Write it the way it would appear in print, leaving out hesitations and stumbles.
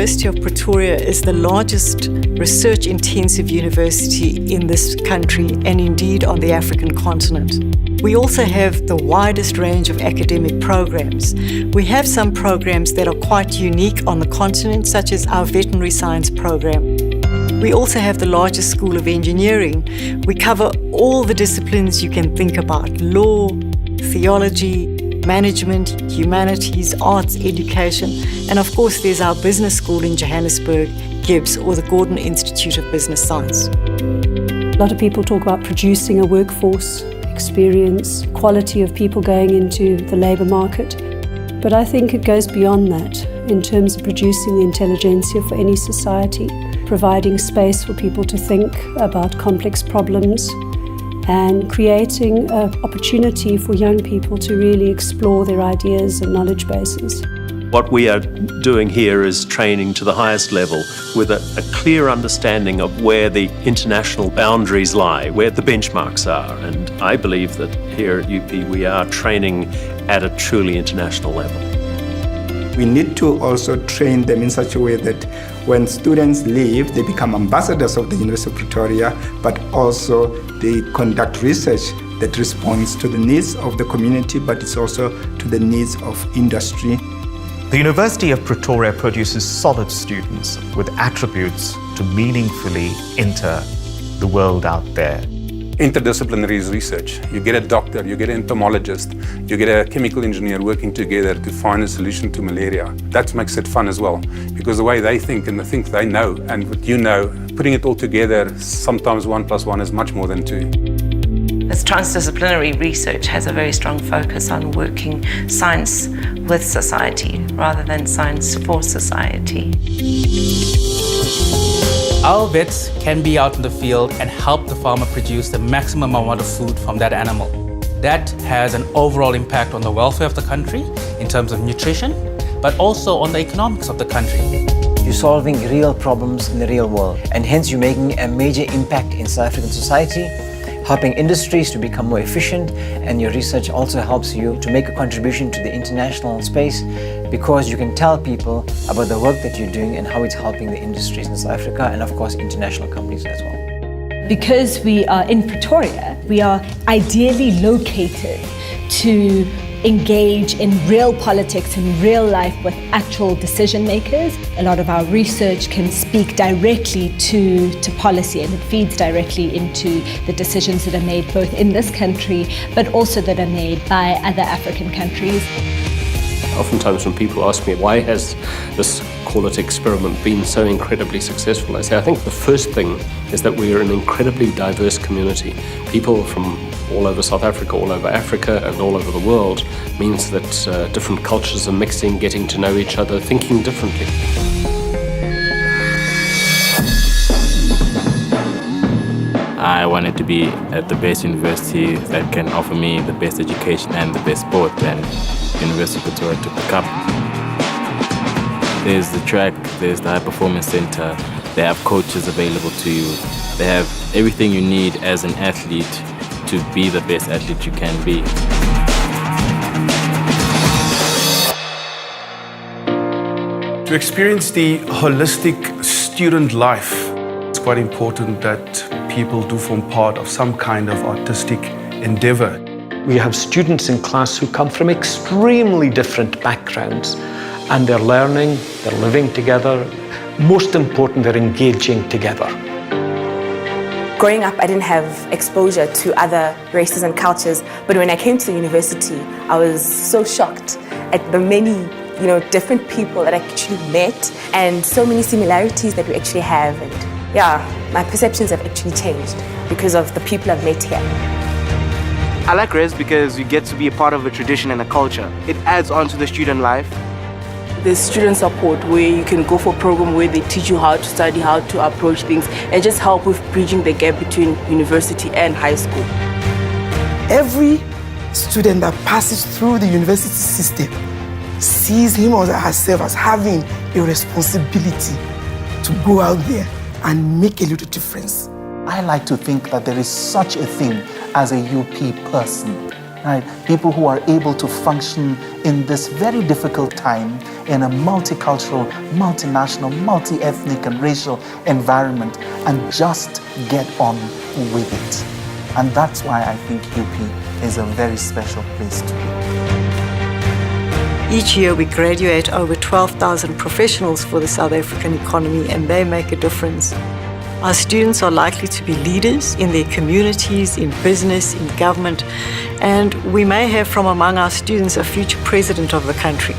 University of Pretoria is the largest research-intensive university in this country and indeed on the African continent. We also have the widest range of academic programs. We have some programs that are quite unique on the continent, such as our veterinary science program. We also have the largest school of engineering. We cover all the disciplines you can think about: law, theology, management, humanities, arts, education, and of course there's our business school in Johannesburg, GIBS, or the Gordon Institute of Business Science. A lot of people talk about producing a workforce, experience, quality of people going into the labour market. But I think it goes beyond that in terms of producing the intelligentsia for any society, providing space for people to think about complex problems, and creating an opportunity for young people to really explore their ideas and knowledge bases. What we are doing here is training to the highest level with a clear understanding of where the international boundaries lie, where the benchmarks are. And I believe that here at UP we are training at a truly international level. We need to also train them in such a way that when students leave, they become ambassadors of the University of Pretoria, but also they conduct research that responds to the needs of the community, but it's also to the needs of industry. The University of Pretoria produces solid students with attributes to meaningfully enter the world out there. Interdisciplinary is research. You get a doctor, you get an entomologist, you get a chemical engineer working together to find a solution to malaria. That makes it fun as well, because the way they think and the things they know and what you know, putting it all together, sometimes 1 + 1 is much more than 2. This transdisciplinary research has a very strong focus on working science with society rather than science for society. Our vets can be out in the field and help the farmer produce the maximum amount of food from that animal. That has an overall impact on the welfare of the country in terms of nutrition, but also on the economics of the country. You're solving real problems in the real world, and hence you're making a major impact in South African society, helping industries to become more efficient, and your research also helps you to make a contribution to the international space because you can tell people about the work that you're doing and how it's helping the industries in South Africa and of course international companies as well. Because we are in Pretoria, we are ideally located to engage in real politics in real life with actual decision makers. A lot of our research can speak directly to policy, and it feeds directly into the decisions that are made both in this country but also that are made by other African countries. Oftentimes when people ask me, why has this, call it experiment, been so incredibly successful, I say, I think the first thing is that we are an incredibly diverse community. People from all over South Africa, all over Africa, and all over the world means that different cultures are mixing, getting to know each other, thinking differently. I wanted to be at the best university that can offer me the best education and the best sport, and University of Pretoria took the cup. There's the track, there's the high performance center, they have coaches available to you, they have everything you need as an athlete to be the best athlete you can be. To experience the holistic student life, it's quite important that people do form part of some kind of artistic endeavor. We have students in class who come from extremely different backgrounds, and they're learning, they're living together. Most important, they're engaging together. Growing up, I didn't have exposure to other races and cultures, but when I came to the university, I was so shocked at the many, different people that I actually met and so many similarities that we actually have. And yeah, my perceptions have actually changed because of the people I've met here. I like RES because you get to be a part of a tradition and a culture. It adds on to the student life. There's student support where you can go for a program where they teach you how to study, how to approach things, and just help with bridging the gap between university and high school. Every student that passes through the university system sees him or herself as having a responsibility to go out there and make a little difference. I like to think that there is such a thing as a UP person. right? People who are able to function in this very difficult time in a multicultural, multinational, multi-ethnic and racial environment and just get on with it. And that's why I think UP is a very special place to be. Each year we graduate over 12,000 professionals for the South African economy, and they make a difference. Our students are likely to be leaders in their communities, in business, in government, and we may have from among our students a future president of the country.